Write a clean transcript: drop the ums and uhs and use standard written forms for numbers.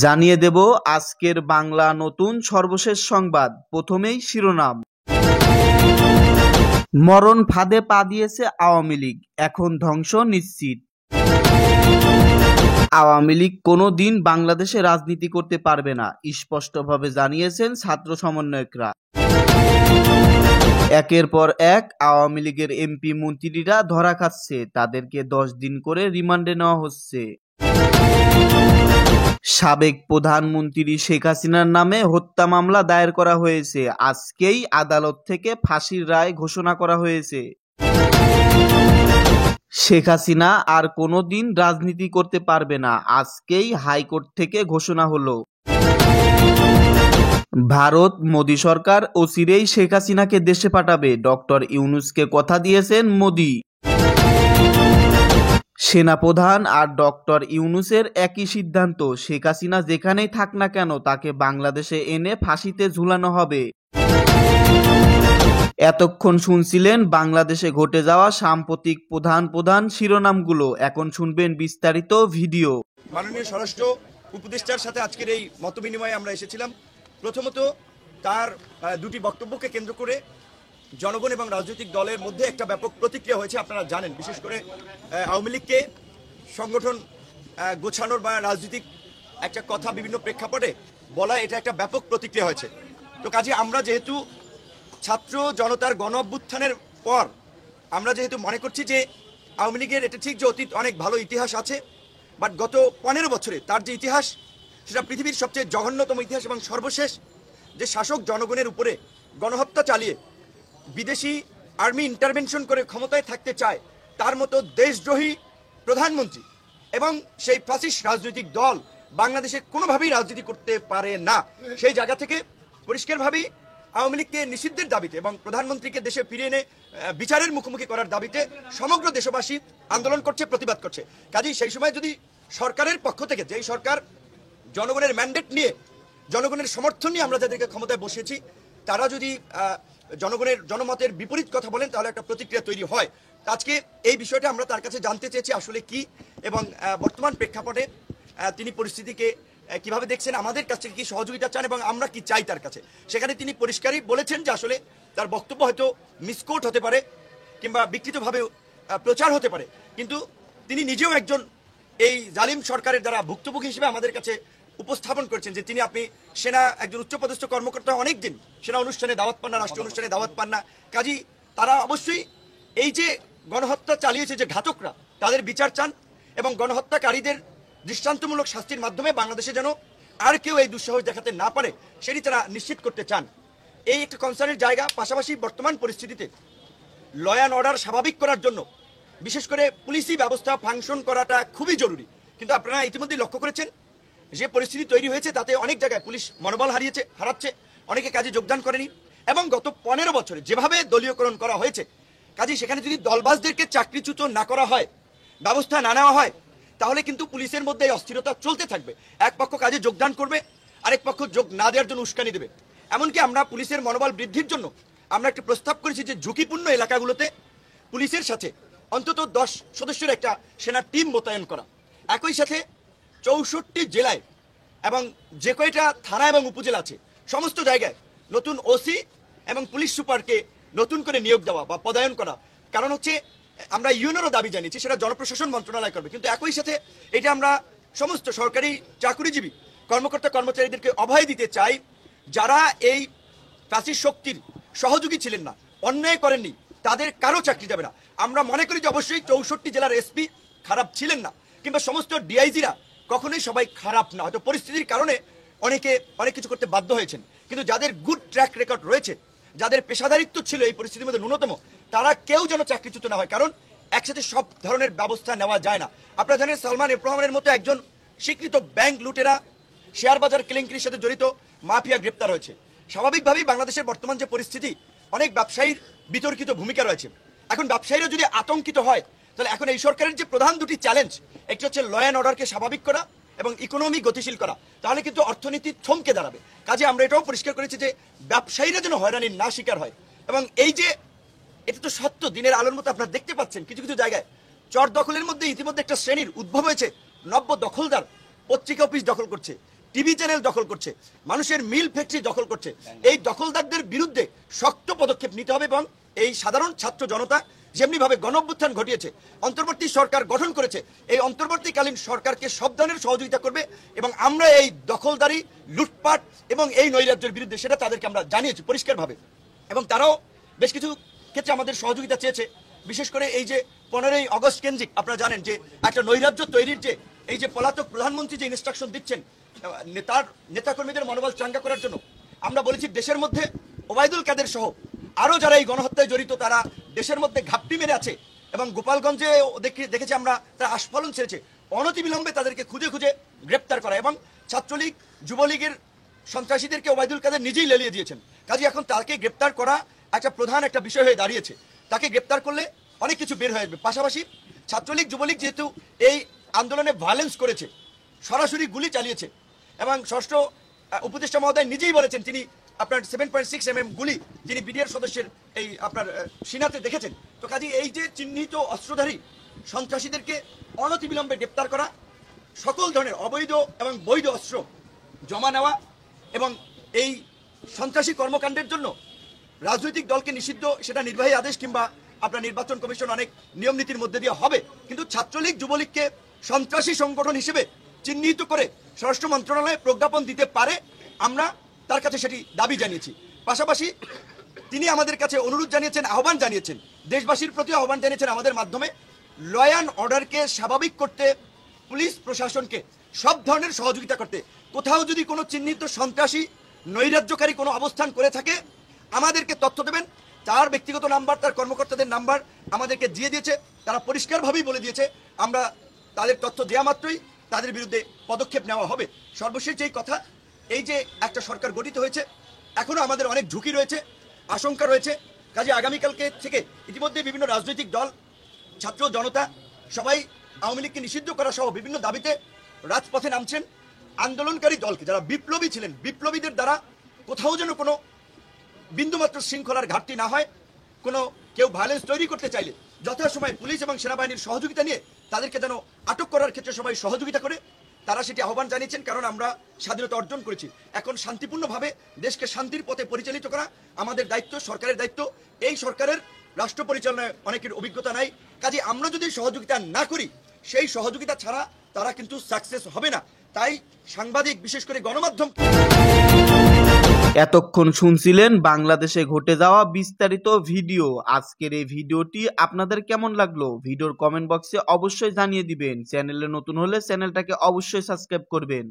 জানিয়ে দেব আজকের বাংলা নতুন সর্বশেষ সংবাদ। প্রথমেই শিরোনাম। মরণ ফাঁদে পা দিয়েছে আওয়ামী লীগ, এখন ধ্বংস নিশ্চিত। আওয়ামী লীগ কোনো দিন বাংলাদেশে রাজনীতি করতে পারবে না, স্পষ্টভাবে জানিয়েছেন ছাত্র সমন্বয়করা। একের পর এক আওয়ামী লীগের এমপি মন্ত্রীরা ধরা খাচ্ছে, তাদেরকে 10 দিন করে রিমান্ডে নেওয়া হচ্ছে। সাবেক প্রধানমন্ত্রী শেখ হাসিনার নামে হত্যা মামলা দায়ের করা হয়েছে, আজকেই আদালত থেকে ফাঁসির রায় ঘোষণা করা হয়েছে। শেখ হাসিনা আর কোনোদিন রাজনীতি করতে পারবে না, আজকেই হাইকোর্ট থেকে ঘোষণা হলো। ভারত মোদী সরকার অচিরেই শেখ হাসিনাকে দেশে পাঠাবে, ডক্টর ইউনূসকে কথা দিয়েছেন মোদী। সেনাপ্রধান আর ডক্টর ইউনূসের একই সিদ্ধান্ত, শেখ হাসিনা যেখানেই থাক না কেন তাকে বাংলাদেশে এনে ফাঁসিতে ঝুলানো হবে। এতক্ষণ শুনছিলেন বাংলাদেশে ঘটে যাওয়া সাম্প্রতিক প্রধান শিরোনামগুলো, এখন শুনবেন বিস্তারিত ভিডিও। মাননীয় স্বরাষ্ট্র উপদেষ্টার সাথে আজকের এই মতবিনিময়ে আমরা এসেছিলাম। প্রথমত তার দুটি বক্তব্যকে কেন্দ্র করে জনগণ এবং রাজনৈতিক দলের মধ্যে একটা ব্যাপক প্রতিক্রিয়া হয়েছে। আপনারা জানেন, বিশেষ করে আওয়ামী লীগকে সংগঠন গোছানোর বা রাজনৈতিক একটা কথা বিভিন্ন প্রেক্ষাপটে বলা, এটা একটা ব্যাপক প্রতিক্রিয়া হয়েছে। তো কাজে আমরা যেহেতু ছাত্র জনতার গণ অভ্যুত্থানের পর আমরা যেহেতু মনে করছি যে আওয়ামী লীগের এটা ঠিক যে অতীত অনেক ভালো ইতিহাস আছে, বাট গত 15 বছরে তার যে ইতিহাস সেটা পৃথিবীর সবচেয়ে জঘন্যতম ইতিহাস, এবং সর্বশেষ যে শাসক জনগণের উপরে গণহত্যা চালিয়ে বিদেশি আর্মি ইন্টারভেনশন করে ক্ষমতায় থাকতে চায়, তার মতো দেশদ্রোহী প্রধানমন্ত্রী এবং সেই ফ্যাসিস্ট রাজনৈতিক দল বাংলাদেশে কোনোভাবেই রাজনীতি করতে পারে না। সেই জায়গা থেকে পরিষ্কারভাবেই আওয়ামী লীগকে নিষিদ্ধের দাবিতে এবং প্রধানমন্ত্রীকে দেশে ফিরিয়ে এনে বিচারের মুখোমুখি করার দাবিতে সমগ্র দেশবাসী আন্দোলন করছে, প্রতিবাদ করছে। কাজেই সেই সময় যদি সরকারের পক্ষ থেকে, যেই সরকার জনগণের ম্যান্ডেট নিয়ে, জনগণের সমর্থন নিয়ে আমরা যাদেরকে ক্ষমতায় বসিয়েছি, তারা যদি জনগণের জনমতের বিপরীত কথা বলেন, তাহলে একটা প্রতিক্রিয়া তৈরি হয়। আজকে এই বিষয়টা আমরা তার কাছে জানতে চেয়েছি আসলে কি, এবং বর্তমান প্রেক্ষাপটে তিনি পরিস্থিতিকে কিভাবে দেখছেন, আমাদের কাছ থেকে কি সহযোগিতা চান এবং আমরা কি চাই তার কাছে। সেখানে তিনি পরিষ্কারই বলেছেন যে আসলে তার বক্তব্য হয়তো মিসকোট হতে পারে কিংবা বিকৃতভাবে প্রচার হতে পারে, কিন্তু তিনি নিজেও একজন এই জালিম সরকারের দ্বারা ভুক্তভোগী হিসেবে আমাদের কাছে উপস্থাপন করেছেন যে আপনি সেনা একজন উচ্চপদস্থ কর্মকর্তা, অনেকদিন সেনা অনুষ্ঠানে দাওয়াত পান না, রাষ্ট্রীয় অনুষ্ঠানে দাওয়াত পান না। কাজী তারা অবশ্যই এই যে গণহত্যা চালিয়েছে যে ঘাতকরা, তাদের বিচার চান এবং গণহত্যাকারীদের দৃষ্টান্তমূলক শাস্তির মাধ্যমে বাংলাদেশে যেন আর কেউ এই দুঃসাহস দেখাতে না পারে, সেটি তারা নিশ্চিত করতে চান। এই একটা কনসার্নের জায়গা। পাশাপাশি বর্তমান পরিস্থিতিতে ল অ্যান্ড অর্ডার স্বাভাবিক করার জন্য বিশেষ করে পুলিশি ব্যবস্থা ফাংশন করাটা খুবই জরুরি। কিন্তু আপনারা ইতিমধ্যেই লক্ষ্য করেছেন যে পরিস্থিতি তৈরি হয়েছে, তাতে অনেক জায়গায় পুলিশ মনোবল হারাচ্ছে, অনেকে কাজে যোগদান করেনি, এবং গত 15 বছরে যেভাবে দলীয়করণ করা হয়েছে, কাজে সেখানে যদি দলবাজদেরকে চাকরিচ্যুত না করা হয়, ব্যবস্থা না নেওয়া হয়, তাহলে কিন্তু পুলিশের মধ্যে এই অস্থিরতা চলতে থাকবে। এক পক্ষ কাজে যোগদান করবে, আরেক পক্ষ যোগ না দেওয়ার জন্য উস্কানি দেবে। এমনকি আমরা পুলিশের মনোবল বৃদ্ধির জন্য আমরা একটা প্রস্তাব করেছি যে ঝুঁকিপূর্ণ এলাকাগুলোতে পুলিশের সাথে অন্তত 10 সদস্যের একটা সেনা টিম মোতায়েন করা। একই সাথে 64 জেলায় এবং যে কয়টা থানা এবং উপজেলা আছে, সমস্ত জায়গায় নতুন ওসি এবং পুলিশ সুপারকে নতুন করে নিয়োগ দেওয়া বা পদায়ন করা। কারণ হচ্ছে আমরা ইউনিয়নেরও দাবি জানিয়েছি, সেটা জনপ্রশাসন মন্ত্রণালয় করবে, কিন্তু একই সাথে এটা আমরা সমস্ত সরকারি চাকুরিজীবী কর্মকর্তা কর্মচারীদেরকে অভয় দিতে চাই, যারা এই ফ্যাসিস্ট শক্তির সহযোগী ছিলেন না, অন্যায় করেননি, তাদের কারো চাকরি যাবে না। আমরা মনে করি যে অবশ্যই 64 জেলার এসপি খারাপ ছিলেন না, কিংবা সমস্ত ডিআইজিরা কখনোই সবাই খারাপ না, হয়তো পরিস্থিতির কারণে অনেকে অনেক কিছু করতে বাধ্য হয়েছেন, কিন্তু যাদের গুড ট্র্যাক রেকর্ড রয়েছে, যাদের পেশাদারিত্ব ছিল এই পরিস্থিতির মধ্যে ন্যূনতম, তারা কেউ যেন চাকরিচ্যুত না হয়। কারণ একসাথে সব ধরনের ব্যবস্থা নেওয়া যায় না। আপনারা জানেন সালমান এফ রহমানের মতো একজন স্বীকৃত ব্যাংক লুটেরা, শেয়ার বাজার কেলেঙ্কারির সাথে জড়িত মাফিয়া গ্রেপ্তার হয়েছে। স্বাভাবিকভাবেই বাংলাদেশের বর্তমান যে পরিস্থিতি, অনেক ব্যবসায়ীর বিতর্কিত ভূমিকা রয়েছে। এখন ব্যবসায়ীরা যদি আতঙ্কিত হয়, তাহলে এখন এই সরকারের যে প্রধান দুটি চ্যালেঞ্জ, একটি হচ্ছে ল অ্যান্ড অর্ডারকে স্বাভাবিক করা এবং ইকোনমি গতিশীল করা, তাহলে কিন্তু অর্থনীতি থমকে দাঁড়াবে। কাজে আমরা এটাও পরিষ্কার করেছি যে ব্যবসায়ীরা যেন হয়রানির না শিকার হয়। এবং এই যে এটা তো সত্য, দিনের আলোর মতো আপনারা দেখতে পাচ্ছেন কিছু কিছু জায়গায় চর দখলের মধ্যে ইতিমধ্যে একটা শ্রেণীর উদ্ভব হয়েছে, নব্য দখলদার পত্রিকা অফিস দখল করছে, টিভি চ্যানেল দখল করছে, মানুষের মিল ফ্যাক্টরি দখল করছে। এই দখলদারদের বিরুদ্ধে শক্ত পদক্ষেপ নিতে হবে এবং এই সাধারণ ছাত্র জনতা যেমনি ভাবে গণঅভ্যুত্থান ঘটিয়েছে, অন্তর্বর্তী সরকার গঠন করেছে, এই অন্তর্বর্তীকালীন সরকারকে সব ধরনের সহযোগিতা করবে এবং আমরা এই দখলদারি, লুটপাট এবং এই নৈরাজ্যের বিরুদ্ধে সেটা তাদেরকে আমরা জানিয়েছি পরিষ্কারভাবে। এবং তারাও বেশ কিছু ক্ষেত্রে আমাদের সহযোগিতা চেয়েছে। বিশেষ করে এই যে 15ই আগস্ট কেন্দ্রিক আপনারা জানেন যে একটা নৈরাজ্য তৈরির যে এই যে পলাতক প্রধানমন্ত্রী যে ইনস্ট্রাকশন দিচ্ছেন তার নেতাকর্মীদের মনোবল চাঙ্গা করার জন্য, আমরা বলেছি দেশের মধ্যে ওবায়দুল কাদের সহ আরো যারা এই গণহত্যায় জড়িত তারা দেশের মধ্যে ঘাপটি মেরে আছে এবং গোপালগঞ্জে দেখেছি আমরা তারা আস্ফালন ছেড়েছে, অনতিবিলম্বে তাদেরকে খুঁজে খুঁজে গ্রেপ্তার করা এবং ছাত্রলীগ যুবলীগের সন্ত্রাসীদেরকে ওবায়দুল কাদের নিজেই লেলিয়ে দিয়েছেন। কাজে এখন তাকে গ্রেপ্তার করা একটা প্রধান একটা বিষয় হয়ে দাঁড়িয়েছে। তাকে গ্রেপ্তার করলে অনেক কিছু বের হয়ে আসবে। পাশাপাশি ছাত্রলীগ যুবলীগ যেহেতু এই আন্দোলনে ভায়োলেন্স করেছে, সরাসরি গুলি চালিয়েছে এবং ষষ্ঠ উপদেষ্টা মহোদয় নিজেই বলেছেন তিনি আপনার 7.6 mm গুলি যিনি বিডিআর সদস্যের এই আপনার সিনাতে দেখেছেন। তো কাজে এই যে চিহ্নিত অস্ত্রধারী সন্ত্রাসীদেরকে অনতিবিলম্বে গ্রেপ্তার করা, সকল ধরনের অবৈধ এবং বৈধ অস্ত্র জমা নেওয়া এবং এই সন্ত্রাসী কর্মকাণ্ডের জন্য রাজনৈতিক দলকে নিষিদ্ধ, সেটা নির্বাহী আদেশ কিংবা আপনার নির্বাচন কমিশন অনেক নিয়ম নীতির মধ্যে দিয়ে হবে, কিন্তু ছাত্রলীগ যুবলীগকে সন্ত্রাসী সংগঠন হিসেবে চিহ্নিত করে স্বরাষ্ট্র মন্ত্রণালয়ে প্রজ্ঞাপন দিতে পারে, আমরা তার কাছে সেটি দাবি জানিয়েছি। পাশাপাশি তিনি আমাদের কাছে অনুরোধ জানিয়েছেন, আহ্বান জানিয়েছেন, দেশবাসীর প্রতি আহ্বান জানিয়েছেন আমাদের মাধ্যমে ল অ্যান্ড অর্ডারকে স্বাভাবিক করতে পুলিশ প্রশাসনকে সব ধরনের সহযোগিতা করতে। কোথাও যদি কোনো চিহ্নিত সন্ত্রাসী নৈরাজ্যকারী কোনো অবস্থান করে থাকে আমাদেরকে তথ্য দেবেন। তার ব্যক্তিগত নাম্বার, তার কর্মকর্তাদের নাম্বার আমাদেরকে দিয়ে দিয়েছে, তারা পরিষ্কারভাবেই বলে দিয়েছে আমরা তাদের তথ্য দেওয়া মাত্রই তাদের বিরুদ্ধে পদক্ষেপ নেওয়া হবে। সর্বশেষ যেই কথা, এই যে একটা সরকার গঠিত হয়েছে, এখনো আমাদের অনেক ঝুঁকি রয়েছে, আশঙ্কা রয়েছে। কাজে আগামীকালকে থেকে ইতিমধ্যে বিভিন্ন রাজনৈতিক দল, ছাত্র জনতা সবাই আওয়ামী লীগকে নিষিদ্ধ করা সহ বিভিন্ন দাবিতে রাজপথে নামছেন। আন্দোলনকারী দলকে যারা বিপ্লবী ছিলেন, বিপ্লবীদের দ্বারা কোথাও যেন কোনো বিন্দুমাত্র শৃঙ্খলার ঘাটতি না হয়, কোনো কেউ ভায়োলেন্স তৈরি করতে চাইলে যথাসময়ে পুলিশ এবং সেনাবাহিনীর সহযোগিতা নিয়ে তাদেরকে যেন আটক করার ক্ষেত্রে সবাই সহযোগিতা করে, তারা সেটি আহ্বান জানিয়েছেন। কারণ আমরা স্বাধীনতা অর্জন করেছি, এখন শান্তিপূর্ণভাবে দেশকে শান্তির পথে পরিচালিত করা আমাদের দায়িত্ব, সরকারের দায়িত্ব। এই সরকারের রাষ্ট্র পরিচালনায় অনেকের অভিজ্ঞতা নাই, কাজে আমরা যদি সহযোগিতা না করি, সেই সহযোগিতা ছাড়া তারা কিন্তু সাকসেস হবে না। তাই সাংবাদিক, বিশেষ করে গণমাধ্যম। এতক্ষণ শুনছিলেন বাংলাদেশে ঘটে যাওয়া বিস্তারিত ভিডিও। আজকের এই ভিডিওটি আপনাদের কেমন লাগলো ভিডিওর কমেন্ট বক্সে অবশ্যই জানিয়ে দিবেন। চ্যানেলে নতুন হলে চ্যানেলটাকে অবশ্যই সাবস্ক্রাইব করবেন।